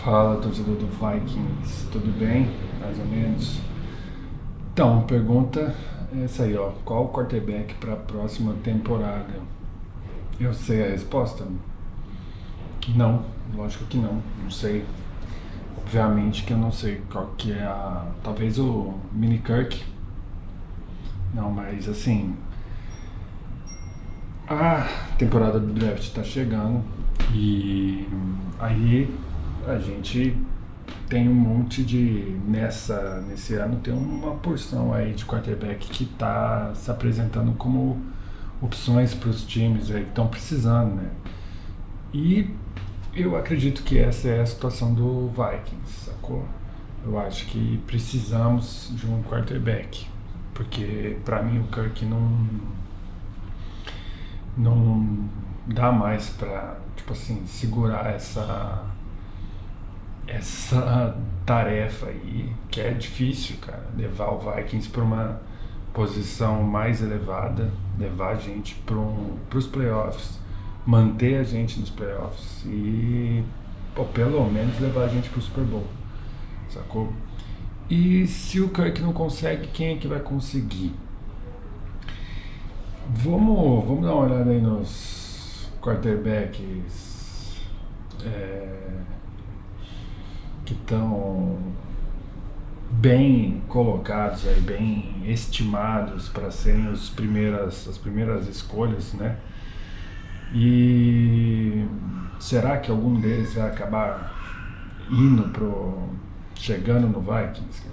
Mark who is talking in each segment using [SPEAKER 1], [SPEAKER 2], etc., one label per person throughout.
[SPEAKER 1] Fala, torcedor do Vikings, tudo bem? Mais ou menos. Então, pergunta é essa aí, ó. Qual o quarterback para a próxima temporada? Eu sei a resposta? Não, lógico que não. Não sei. Obviamente que eu não sei qual que é a... Talvez o Mini Kirk. Não, mas assim... A temporada do draft está chegando e aí a gente tem um monte de... Nesse ano tem uma porção aí de quarterback que está se apresentando como opções para os times aí que estão precisando, né? E eu acredito que essa é a situação do Vikings, sacou? Eu acho que precisamos de um quarterback, porque para mim o Kirk não dá mais pra, tipo assim, segurar essa tarefa aí, que é difícil, cara, levar o Vikings para uma posição mais elevada, levar a gente pros playoffs, manter a gente nos playoffs e, pô, pelo menos levar a gente pro Super Bowl, sacou? E se o Kirk não consegue, quem é que vai conseguir? Vamos dar uma olhada aí nos quarterbacks que estão bem colocados aí, bem estimados para serem as primeiras escolhas, né? E será que algum deles vai acabar chegando no Vikings?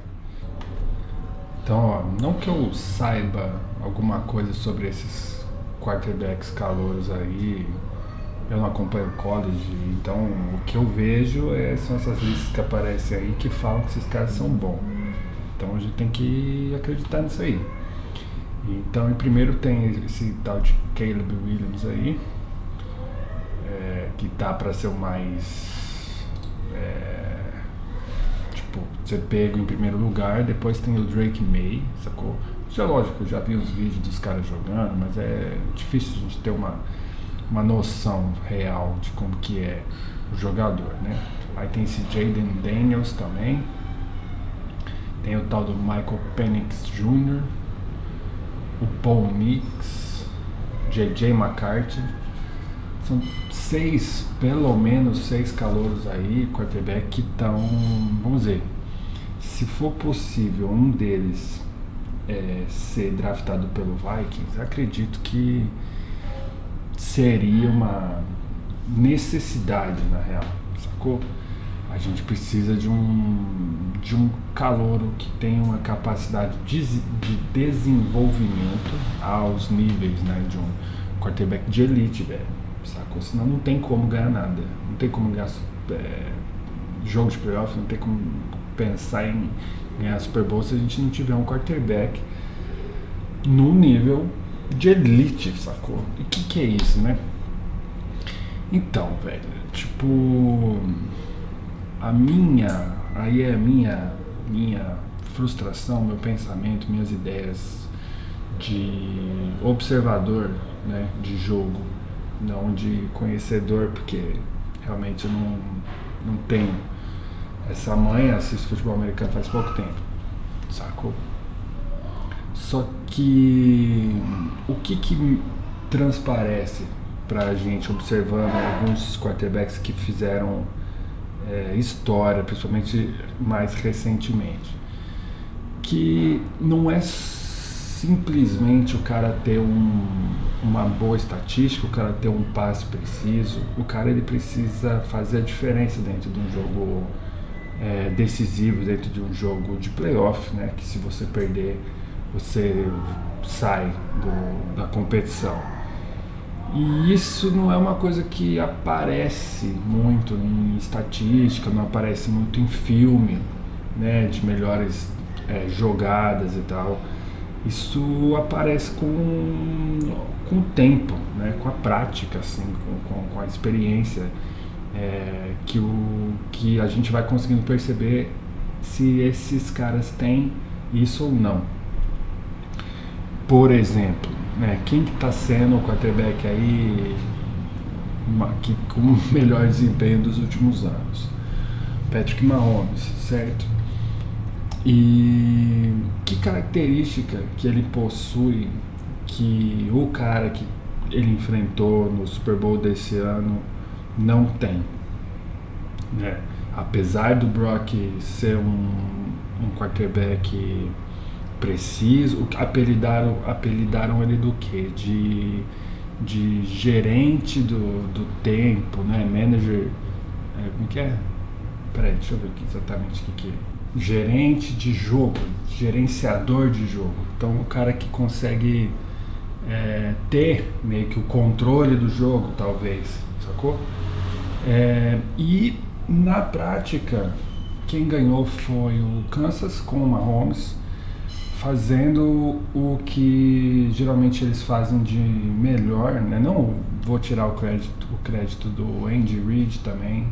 [SPEAKER 1] Então, ó, não que eu saiba alguma coisa sobre esses quarterbacks calouros aí, eu não acompanho o college, então o que eu vejo são essas listas que aparecem aí que falam que esses caras são bons. Então a gente tem que acreditar nisso aí. Então, em primeiro tem esse tal de Caleb Williams aí, que tá para ser o mais... ser pego em primeiro lugar. Depois tem o Drake May, sacou? Já lógico, eu já vi os vídeos dos caras jogando, mas é difícil a gente ter uma noção real de como que é o jogador, né? Aí tem esse Jaden Daniels também, tem o tal do Michael Penix Jr., o Paul Nix, J.J. McCarthy. São pelo menos seis calouros aí, quarterback, que estão, vamos dizer, se for possível um deles ser draftado pelo Vikings, acredito que seria uma necessidade, na real, sacou? A gente precisa de um calouro que tenha uma capacidade de desenvolvimento aos níveis, né, de um quarterback de elite, velho, sacou? Senão não tem como ganhar nada, não tem como ganhar jogo de playoff, não tem como pensar em ganhar Super Bowl se a gente não tiver um quarterback no nível de elite, sacou? E o que é isso, né? Então, velho, tipo, aí é a minha frustração, meu pensamento, minhas ideias de observador, né, de jogo, não de conhecedor, porque realmente eu não tenho essa manha, assisto futebol americano faz pouco tempo, sacou? Só que o que transparece pra gente observando alguns quarterbacks que fizeram história, principalmente mais recentemente, que não é simplesmente o cara ter uma boa estatística, o cara ter um passe preciso, o cara ele precisa fazer a diferença dentro de um jogo decisivo, dentro de um jogo de playoff, né? Que se você perder, você sai da competição. E isso não é uma coisa que aparece muito em estatística, não aparece muito em filme, né, de melhores jogadas e tal. Isso aparece com o tempo, né, com a prática, assim, com a experiência, que a gente vai conseguindo perceber se esses caras têm isso ou não. Por exemplo, né, quem que está sendo o quarterback aí com o melhor desempenho dos últimos anos? Patrick Mahomes, certo? E que característica que ele possui que o cara que ele enfrentou no Super Bowl desse ano não tem, né? Apesar do Brock ser um quarterback preciso, apelidaram ele do quê? De gerente do tempo, né? Manager, como que é? Peraí, deixa eu ver aqui exatamente o que é. Gerente de jogo, gerenciador de jogo. Então, o cara que consegue ter meio que o controle do jogo, talvez, sacou? E na prática, quem ganhou foi o Kansas com o Mahomes, fazendo o que geralmente eles fazem de melhor, né? Não vou tirar o crédito do Andy Reid também,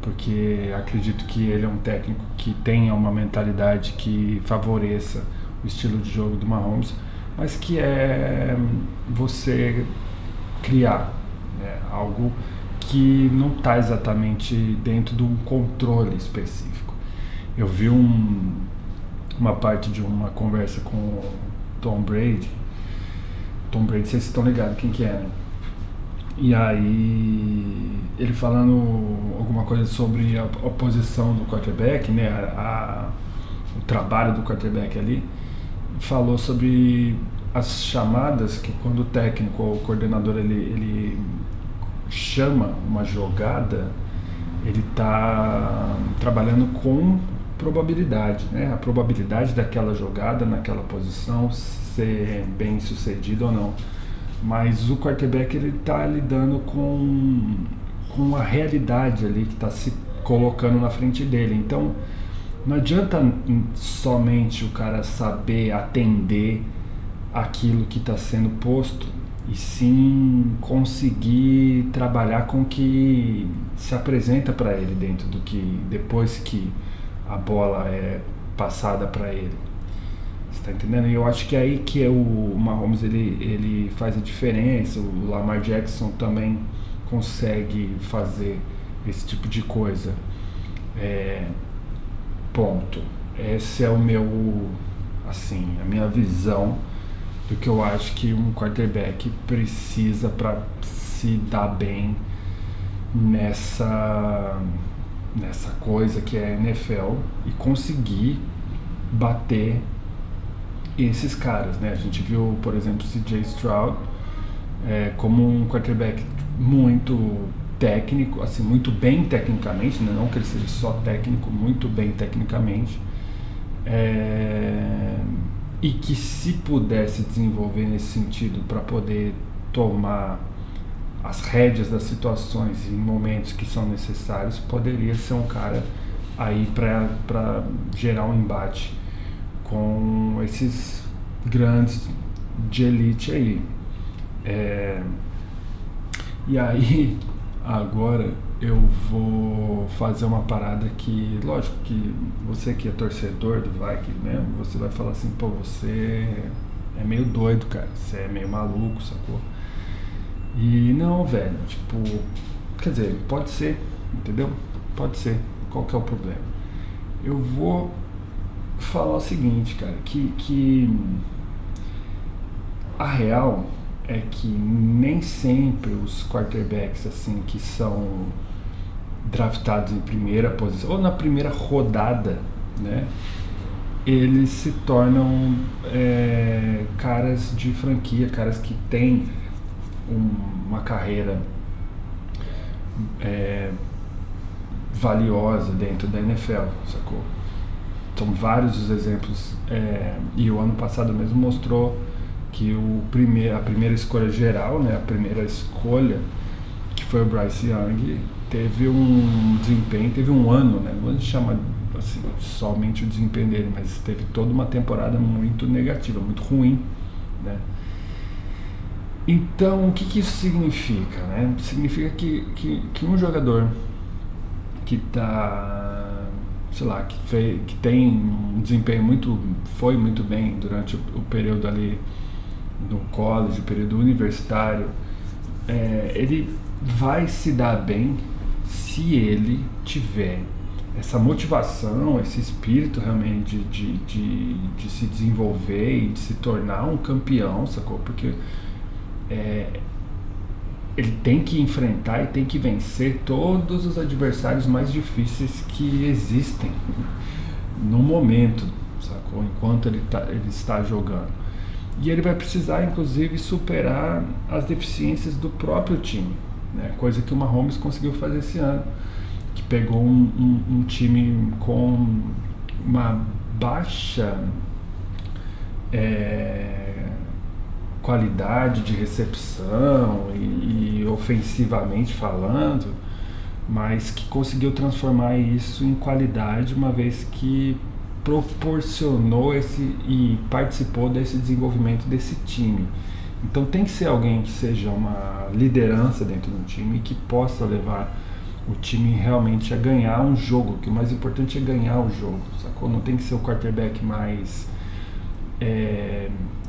[SPEAKER 1] porque acredito que ele é um técnico que tenha uma mentalidade que favoreça o estilo de jogo do Mahomes, mas que é você criar, né, algo que não está exatamente dentro de um controle específico. Eu vi uma parte de uma conversa com o Tom Brady. Tom Brady, vocês estão ligados quem que é, né? E aí ele falando alguma coisa sobre a posição do quarterback, né? O trabalho do quarterback ali. Falou sobre as chamadas que quando o técnico ou o coordenador ele chama uma jogada, ele está trabalhando com probabilidade, né? A probabilidade daquela jogada naquela posição ser bem sucedida ou não. Mas o quarterback ele está lidando com a realidade ali que está se colocando na frente dele. Então não adianta somente o cara saber atender aquilo que está sendo posto, e sim conseguir trabalhar com o que se apresenta para ele dentro do que depois que a bola é passada para ele. Você tá entendendo? E eu acho que é aí que o Mahomes ele faz a diferença. O Lamar Jackson também consegue fazer esse tipo de coisa. Ponto. Esse é o meu, assim, a minha visão do que eu acho que um quarterback precisa para se dar bem nessa coisa que é a NFL e conseguir bater esses caras, né? A gente viu, por exemplo, CJ Stroud como um quarterback muito técnico, assim, muito bem tecnicamente, né? Não que ele seja só técnico, muito bem tecnicamente, e que se pudesse desenvolver nesse sentido para poder tomar as rédeas das situações em momentos que são necessários, poderia ser um cara aí para gerar um embate com esses grandes de elite aí. E aí, agora eu vou fazer uma parada que, lógico que você que é torcedor do Vikings mesmo, você vai falar assim, pô, você é meio doido, cara, você é meio maluco, sacou? E não, velho, tipo, quer dizer, pode ser, entendeu? Pode ser, qual que é o problema? Eu vou falar o seguinte, cara, que a real é que nem sempre os quarterbacks assim que são draftados em primeira posição ou na primeira rodada, né, eles se tornam caras de franquia, caras que têm uma carreira valiosa dentro da NFL, sacou? São vários os exemplos, e o ano passado mesmo mostrou que a primeira escolha geral, né, a primeira escolha, que foi o Bryce Young, teve um desempenho, teve um ano, né, não chama assim, somente o desempenho dele, mas teve toda uma temporada muito negativa, muito ruim, né. Então, o que isso significa, né? Significa que um jogador que tá, sei lá, que tem um desempenho foi muito bem durante o período ali no college, o período universitário, ele vai se dar bem se ele tiver essa motivação, esse espírito realmente de se desenvolver e de se tornar um campeão, sacou? Porque ele tem que enfrentar e tem que vencer todos os adversários mais difíceis que existem no momento, sacou? Enquanto ele está jogando. E ele vai precisar, inclusive, superar as deficiências do próprio time, né? Coisa que o Mahomes conseguiu fazer esse ano, que pegou um time com uma baixa qualidade de recepção e ofensivamente falando, mas que conseguiu transformar isso em qualidade, uma vez que proporcionou e participou desse desenvolvimento desse time. Então tem que ser alguém que seja uma liderança dentro do time e que possa levar o time realmente a ganhar um jogo, que o mais importante é ganhar o jogo, sacou? Não tem que ser o quarterback mais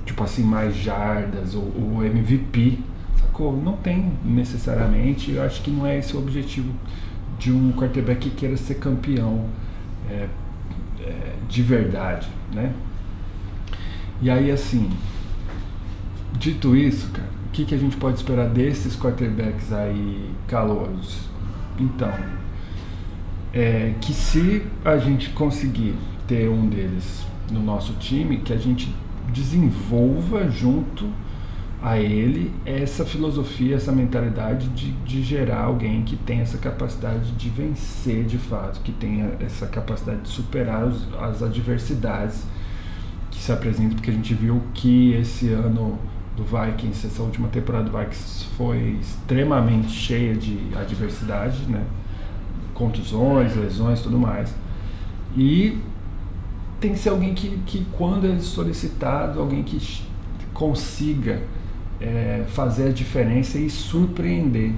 [SPEAKER 1] tipo assim, mais jardas, ou o MVP, sacou? Não tem necessariamente. Eu acho que não é esse o objetivo de um quarterback que queira ser campeão de verdade, né? E aí, assim, dito isso, cara, o que a gente pode esperar desses quarterbacks aí calouros? Então, que se a gente conseguir ter um deles no nosso time, que a gente desenvolva junto a ele essa filosofia, essa mentalidade de gerar alguém que tenha essa capacidade de vencer de fato, que tenha essa capacidade de superar as adversidades que se apresentam, porque a gente viu que esse ano do Vikings, essa última temporada do Vikings foi extremamente cheia de adversidade, né? Contusões, lesões, tudo mais. E tem que ser alguém que quando é solicitado, alguém que consiga fazer a diferença e surpreender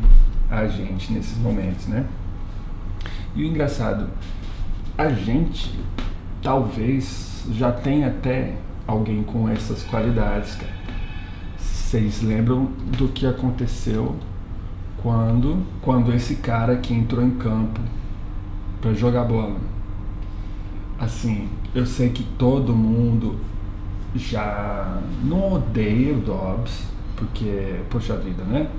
[SPEAKER 1] a gente nesses momentos, né? E o engraçado, a gente talvez já tenha até alguém com essas qualidades, cara. Vocês lembram do que aconteceu quando esse cara que entrou em campo para jogar bola? Assim, eu sei que todo mundo já não odeia o Dobbs, porque, poxa vida, né?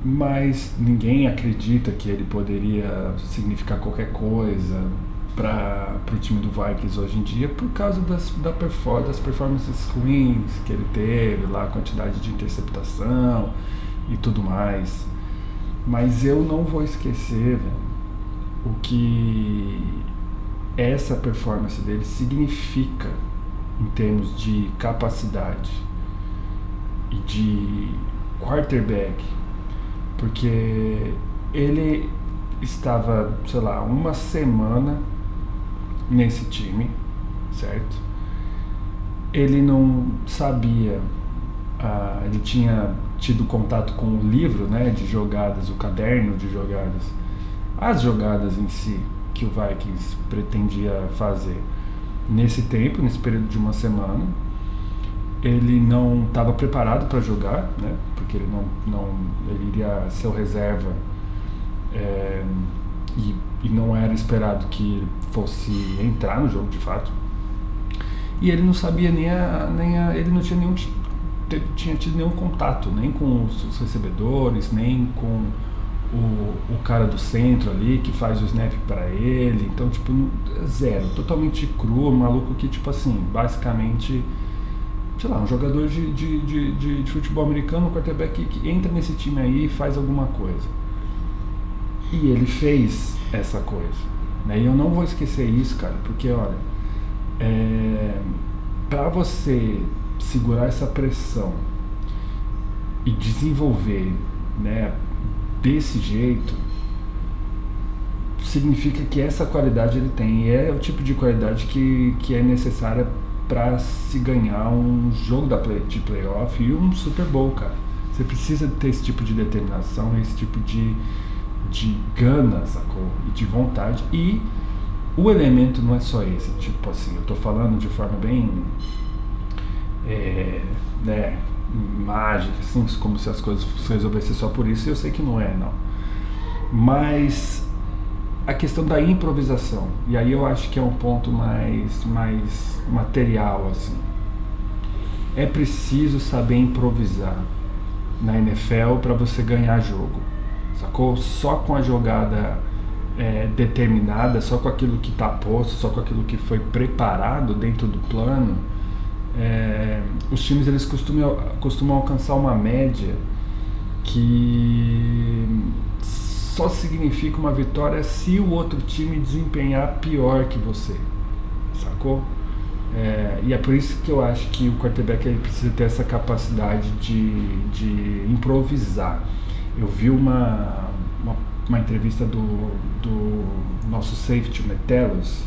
[SPEAKER 1] Mas ninguém acredita que ele poderia significar qualquer coisa para o time do Vikings hoje em dia, por causa das performances ruins que ele teve, lá, a quantidade de interceptação e tudo mais. Mas eu não vou esquecer, velho, o que essa performance dele significa em termos de capacidade e de quarterback, porque ele estava, sei lá, uma semana nesse time, certo? Ele não sabia, ele tinha tido contato com o livro, né, de jogadas, o caderno de jogadas, as jogadas em si que o Vikings pretendia fazer. Nesse tempo, nesse período de uma semana, ele não estava preparado para jogar, né? Porque ele iria ser o reserva, e não era esperado que ele fosse entrar no jogo de fato. E ele não sabia ele não tinha tido nenhum contato, nem com os recebedores, nem com o cara do centro ali que faz o snap para ele. Então, tipo, zero, totalmente cru, um maluco que, tipo assim, basicamente, sei lá, um jogador de futebol americano, um quarterback que entra nesse time aí e faz alguma coisa. E ele fez essa coisa, né? E eu não vou esquecer isso, cara, porque, olha, para você segurar essa pressão e desenvolver, né, desse jeito, significa que essa qualidade ele tem, e é o tipo de qualidade que é necessária para se ganhar um jogo de playoff e um Super Bowl, cara. Você precisa ter esse tipo de determinação, esse tipo de gana, sacou? E de vontade. E o elemento não é só esse, tipo assim, eu tô falando de forma bem né, mágica, assim, como se as coisas se resolvessem só por isso, e eu sei que não é, não. Mas a questão da improvisação. E aí eu acho que é um ponto mais material, assim. É preciso saber improvisar na NFL para você ganhar jogo, sacou? Só com a jogada determinada, só com aquilo que está posto, só com aquilo que foi preparado dentro do plano, os times eles costumam alcançar uma média que só significa uma vitória se o outro time desempenhar pior que você, sacou? E é por isso que eu acho que o quarterback ele precisa ter essa capacidade de improvisar. Eu vi uma entrevista do nosso safety Metellus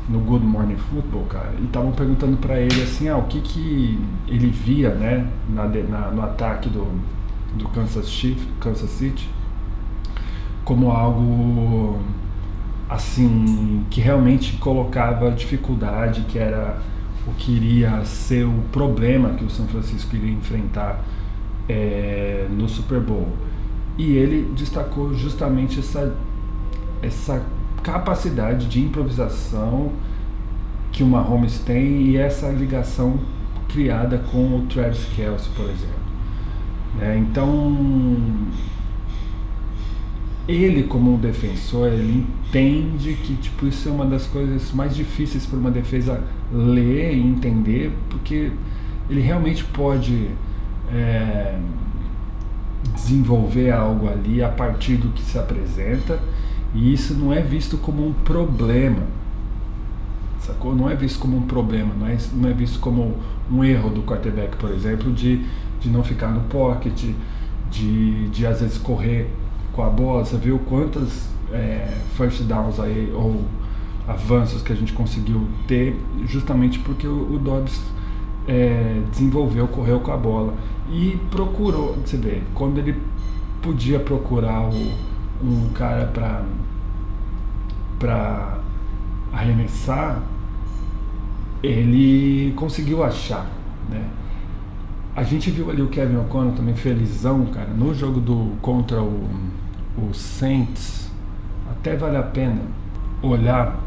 [SPEAKER 1] no Good Morning Football, cara, e estavam perguntando para ele assim, o que ele via, né, no ataque do Kansas City como algo assim que realmente colocava dificuldade, que era o que iria ser o problema que o São Francisco iria enfrentar no Super Bowl. E ele destacou justamente essa capacidade de improvisação que o Mahomes tem e essa ligação criada com o Travis Kelce, por exemplo. Então, ele como um defensor, ele entende que tipo, isso é uma das coisas mais difíceis para uma defesa ler e entender, porque ele realmente pode desenvolver algo ali a partir do que se apresenta, e isso não é visto como um problema, sacou? Não é visto como um problema, não é visto como um erro do quarterback, por exemplo, de não ficar no pocket, de às vezes correr com a bola. Você viu quantas first downs aí, ou avanços que a gente conseguiu ter, justamente porque o Dobbs desenvolveu, correu com a bola e procurou, você vê, quando ele podia procurar um cara para arremessar, ele conseguiu achar, né? A gente viu ali o Kevin O'Connell também felizão, cara, no jogo contra o Saints. Até vale a pena olhar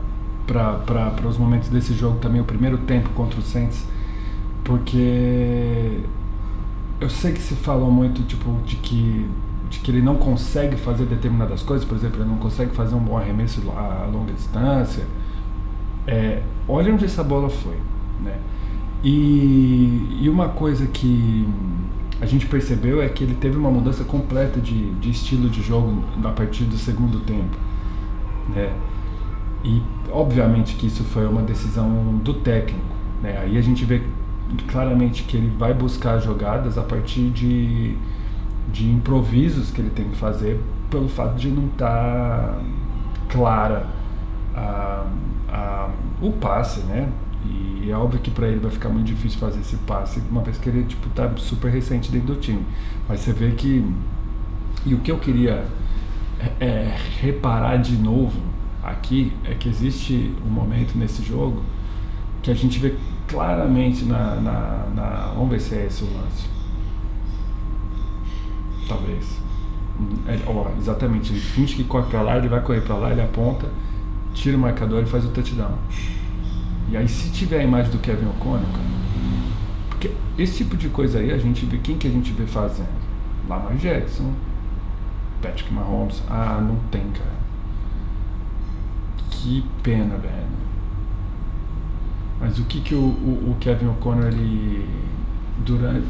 [SPEAKER 1] para os momentos desse jogo também, o primeiro tempo contra o Saints, porque eu sei que se falou muito tipo, de que ele não consegue fazer determinadas coisas, por exemplo, ele não consegue fazer um bom arremesso a longa distância. Olha onde essa bola foi, né? E uma coisa que a gente percebeu é que ele teve uma mudança completa de estilo de jogo a partir do segundo tempo, né? E obviamente que isso foi uma decisão do técnico, né? Aí a gente vê claramente que ele vai buscar jogadas a partir de improvisos que ele tem que fazer, pelo fato de não estar clara o passe, né? E é óbvio que para ele vai ficar muito difícil fazer esse passe, uma vez que ele tipo, tá super recente dentro do time. Mas você vê que... E o que eu queria reparar de novo aqui é que existe um momento nesse jogo que a gente vê claramente vamos ver se é esse o lance. Talvez. Exatamente, ele finge que corre pra lá, ele vai correr pra lá, ele aponta, tira o marcador e faz o touchdown. E aí, se tiver a imagem do Kevin O'Connell, cara, porque esse tipo de coisa aí, a gente vê, quem que a gente vê fazendo? Lamar Jackson, Patrick Mahomes. Não tem, cara. Que pena, velho. Mas o que o Kevin O'Connell, ele,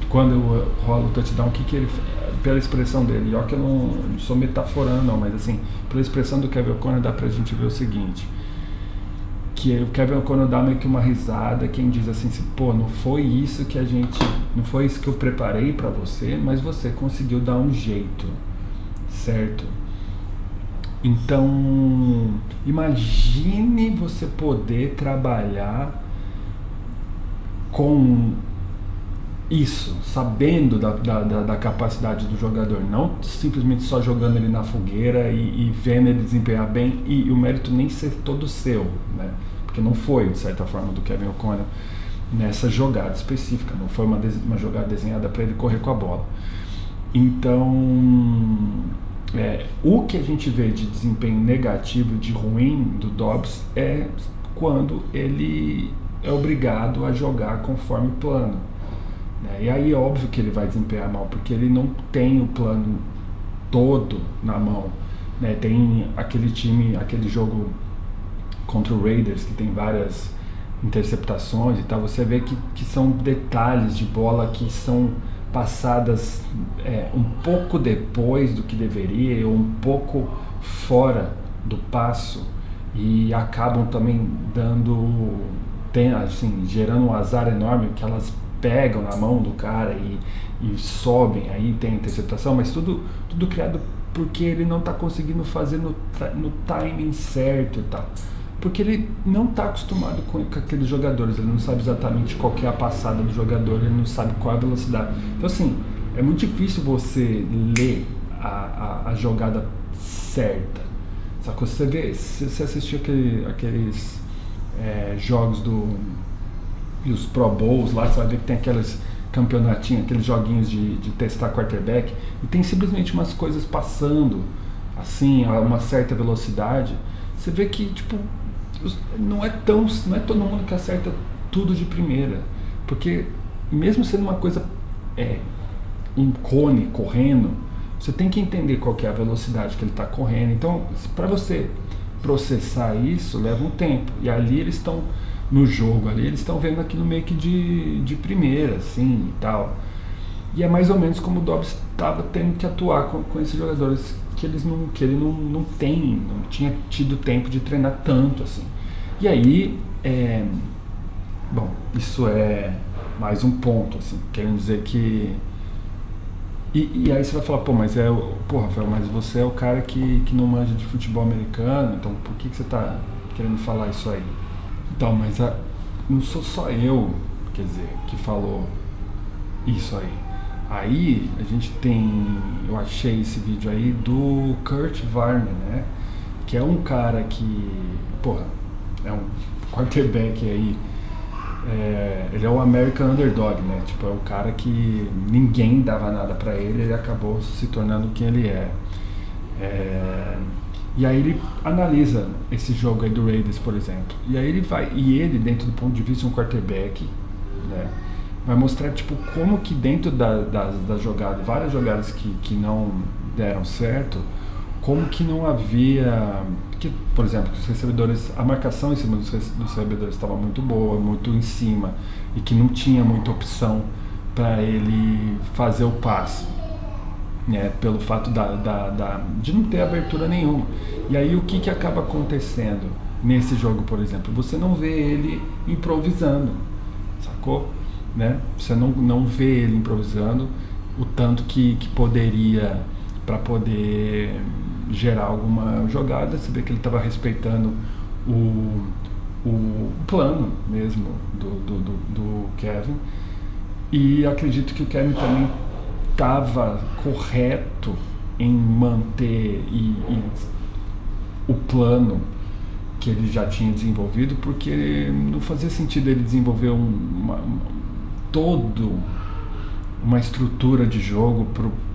[SPEAKER 1] quando rola o touchdown, o que ele, pela expressão dele, ó, que eu não sou metaforando não, mas assim, pela expressão do Kevin O'Connell dá pra gente ver o seguinte, que o Kevin O'Connell dá meio que uma risada, quem diz assim, pô, não foi isso que eu preparei pra você, mas você conseguiu dar um jeito, certo? Então, imagine você poder trabalhar com isso, sabendo da capacidade do jogador, não simplesmente só jogando ele na fogueira e vendo ele desempenhar bem, e o mérito nem ser todo seu, né? Porque não foi, de certa forma, do Kevin O'Connell nessa jogada específica, não foi uma jogada desenhada para ele correr com a bola. Então, O que a gente vê de desempenho negativo, de ruim do Dobbs é quando ele é obrigado a jogar conforme o plano, né? E aí é óbvio que ele vai desempenhar mal, porque ele não tem o plano todo na mão, né? Tem aquele time, aquele jogo contra o Raiders que tem várias interceptações e tal, você vê que são detalhes de bola que são passadas um pouco depois do que deveria, ou um pouco fora do passo, e acabam também assim, gerando um azar enorme, que elas pegam na mão do cara e sobem, aí tem interceptação, mas tudo criado porque ele não está conseguindo fazer no timing certo e tal. Porque ele não está acostumado com aqueles jogadores, ele não sabe exatamente qual que é a passada do jogador, ele não sabe qual é a velocidade. Então, assim, é muito difícil você ler a jogada certa. Sacou? Se você assistir aqueles jogos e os Pro Bowls lá, você vai ver que tem aqueles campeonatinhos, aqueles joguinhos de testar quarterback, e tem simplesmente umas coisas passando, assim, a uma certa velocidade. Você vê que, tipo, não é todo mundo que acerta tudo de primeira, porque mesmo sendo uma coisa, um cone correndo, você tem que entender qual que é a velocidade que ele está correndo. Então, para você processar isso, leva um tempo, e ali eles estão no jogo, ali eles estão vendo aquilo meio que de primeira, assim, e tal. E é mais ou menos como o Dobbs estava tendo que atuar com esses jogadores que ele não tinha tido tempo de treinar tanto assim. E aí, bom, isso é mais um ponto, assim, querendo dizer que... E aí você vai falar, Rafael, mas você é o cara que não manja de futebol americano, então por que você está querendo falar isso aí? Então, mas não sou só eu, quer dizer, que falou isso aí. Aí a gente eu achei esse vídeo aí do Kurt Warner, né? Que é um cara que, é um quarterback aí, ele é o American Underdog, né? Tipo, é o cara que ninguém dava nada pra ele acabou se tornando quem ele é. E aí ele analisa esse jogo aí do Raiders, por exemplo. E aí ele dentro do ponto de vista de um quarterback, né? Vai mostrar, tipo, como que dentro das jogadas, várias jogadas que não deram certo, como que não havia... por exemplo, os recebedores, a marcação em cima dos recebedores estava muito boa, muito em cima, e que não tinha muita opção para ele fazer o passe, né, pelo fato de não ter abertura nenhuma. E aí o que acaba acontecendo nesse jogo, por exemplo? Você não vê ele improvisando, sacou? Né? Você não vê ele improvisando o tanto que poderia para poder gerar alguma jogada. Você vê que ele estava respeitando o plano mesmo do Kevin, e acredito que o Kevin também estava correto em manter o plano que ele já tinha desenvolvido, porque não fazia sentido ele desenvolver uma estrutura de jogo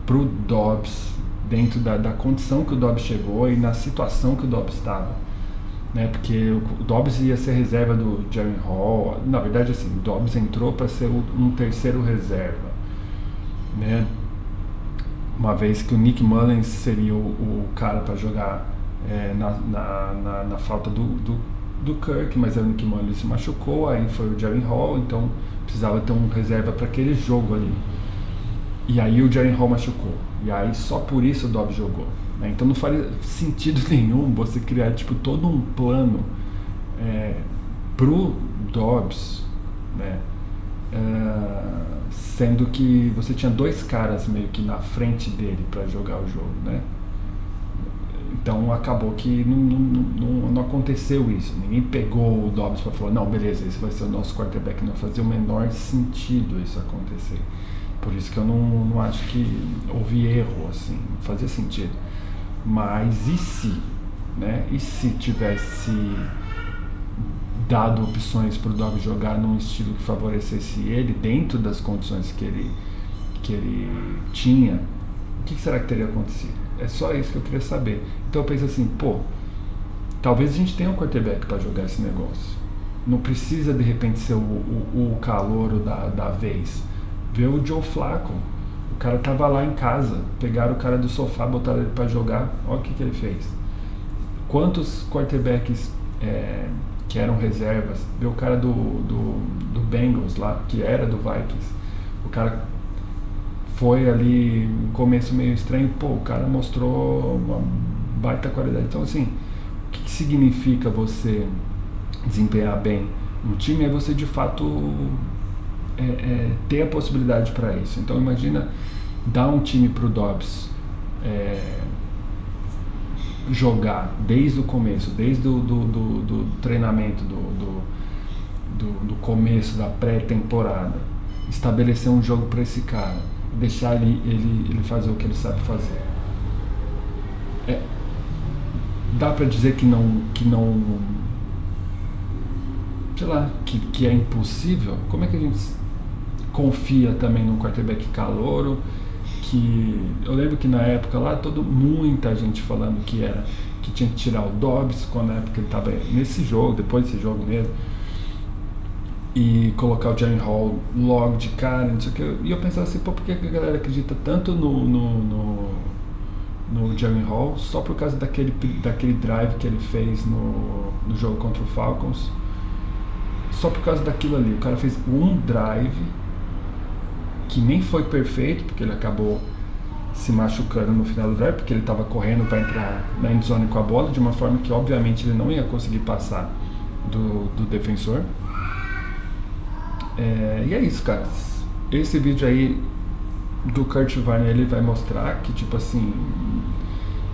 [SPEAKER 1] pro Dobbs dentro da condição que o Dobbs chegou e na situação que o Dobbs estava, né? Porque o Dobbs ia ser reserva do Jaren Hall. Na verdade, assim, o Dobbs entrou para ser um terceiro reserva, né? Uma vez que o Nick Mullens seria o cara para jogar na falta do Kirk, mas aí o Nick Mullens se machucou, aí foi o Jaren Hall, então precisava ter um reserva para aquele jogo ali. E aí o Jaren Hall machucou, e aí só por isso o Dobbs jogou, né? Então não faria sentido nenhum você criar, tipo, todo um plano pro Dobbs, né? Sendo que você tinha dois caras meio que na frente dele para jogar o jogo, né? Então acabou que não aconteceu isso. Ninguém pegou o Dobbs para falar, não, beleza, esse vai ser o nosso quarterback. Não fazia o menor sentido isso acontecer. Por isso que eu não acho que houve erro, assim, não fazia sentido. Mas e se, né? E se tivesse dado opções para o Dobbs jogar num estilo que favorecesse ele dentro das condições que ele tinha, o que será que teria acontecido? É só isso que eu queria saber. Então eu penso assim, pô, talvez a gente tenha um quarterback para jogar esse negócio. Não precisa de repente ser o calouro da vez. Vê o Joe Flacco. O cara tava lá em casa, pegaram o cara do sofá, botaram ele para jogar. Olha o que ele fez. Quantos quarterbacks que eram reservas? Vê o cara do Bengals lá, que era do Vikings. O cara foi ali, um começo meio estranho, pô, o cara mostrou uma baita qualidade. Então, assim, o que significa você desempenhar bem no time é você, de fato, ter a possibilidade para isso. Então, imagina dar um time pro Dobbs jogar desde o começo, desde do treinamento, do começo da pré-temporada, estabelecer um jogo para esse cara, deixar ele fazer o que ele sabe fazer. Dá para dizer que não, sei lá, que é impossível? Como é que a gente confia também num quarterback calouro? Que eu lembro que na época lá muita gente falando que tinha que tirar o Dobbs quando na época ele estava nesse jogo, depois desse jogo mesmo, e colocar o Jaren Hall logo de cara, não sei o que. E eu pensava assim, pô, por que a galera acredita tanto no Jaren Hall só por causa daquele drive que ele fez no jogo contra o Falcons? Só por causa daquilo ali. O cara fez um drive que nem foi perfeito, porque ele acabou se machucando no final do drive, porque ele estava correndo para entrar na endzone com a bola, de uma forma que obviamente ele não ia conseguir passar do defensor. E é isso, cara. Esse vídeo aí do Kurt Warner, ele vai mostrar que, tipo assim,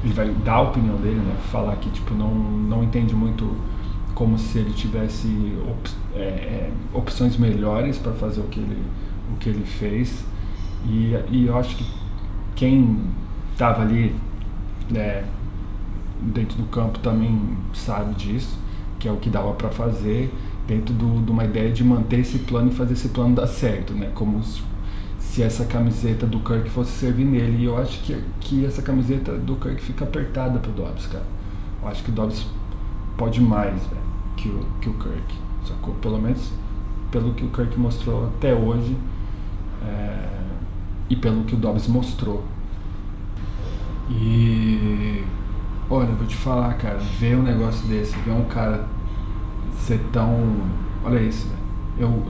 [SPEAKER 1] ele vai dar a opinião dele, né? Falar que, tipo, não entende muito, como se ele tivesse opções melhores para fazer o que ele fez. E eu acho que quem estava ali dentro do campo também sabe disso, que é o que dava para fazer dentro de uma ideia de manter esse plano e fazer esse plano dar certo, né? Como se essa camiseta do Kirk fosse servir nele. E eu acho que essa camiseta do Kirk fica apertada pro Dobbs, cara. Eu acho que o Dobbs pode mais, velho, que o Kirk, sacou? Pelo menos pelo que o Kirk mostrou até hoje, e pelo que o Dobbs mostrou. E olha, eu vou te falar, cara, ver um negócio desse, ver um cara ser tão... Olha isso, velho.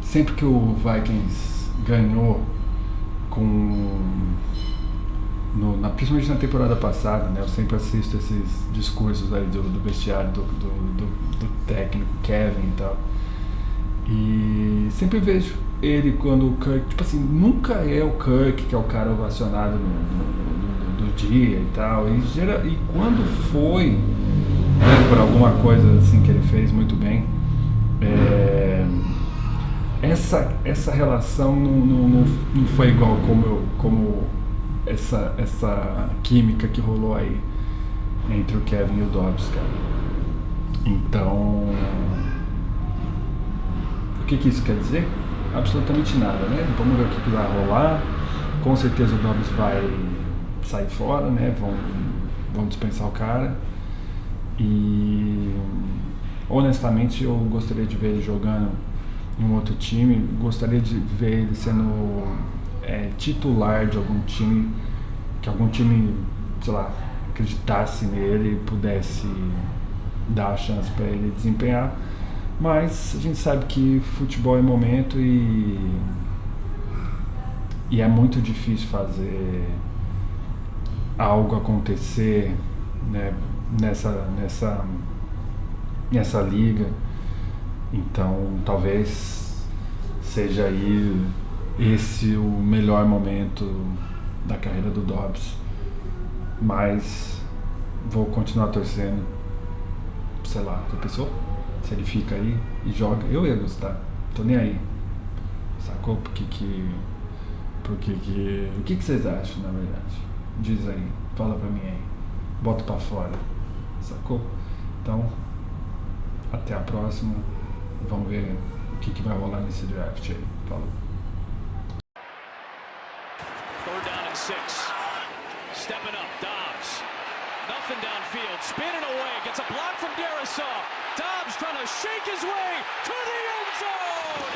[SPEAKER 1] Sempre que o Vikings ganhou principalmente na temporada passada, né? Eu sempre assisto esses discursos aí do vestiário do técnico Kevin e tal. E sempre vejo ele quando o Kirk, tipo assim, nunca é o Kirk que é o cara ovacionado do dia e tal. E quando foi, por alguma coisa assim que ele fez muito bem, essa relação não foi igual como essa química que rolou aí entre o Kevin e o Dobbs, cara. Então, o que isso quer dizer? Absolutamente nada, né? Vamos ver o que vai rolar. Com certeza o Dobbs vai sair fora, né? Vão dispensar o cara. E honestamente eu gostaria de ver ele jogando em um outro time. Gostaria de ver ele sendo titular de algum time, que algum time, sei lá, acreditasse nele e pudesse dar a chance para ele desempenhar. Mas a gente sabe que futebol é momento e é muito difícil fazer algo acontecer, né, nessa liga. Então talvez seja aí esse o melhor momento da carreira do Dobbs, mas vou continuar torcendo. Sei lá, já pensou? Se ele fica aí e joga, eu ia gostar, tô nem aí, sacou? O que vocês acham, na verdade? Diz aí, fala pra mim aí, bota pra fora, sacou? Então, até a próxima, vamos ver o que vai rolar nesse draft aí. Falou.
[SPEAKER 2] and 6. Stepping up, Dobbs. Nothing downfield, spinning away, gets a block from Darrisaw. Dobbs trying to shake his way to the end zone!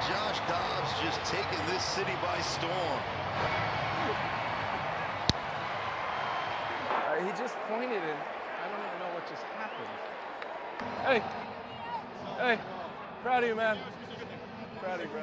[SPEAKER 3] Josh Dobbs just taking this city by storm.
[SPEAKER 4] He just pointed and I don't even know what just happened. Hey, proud of you, man. Proud of you, bro.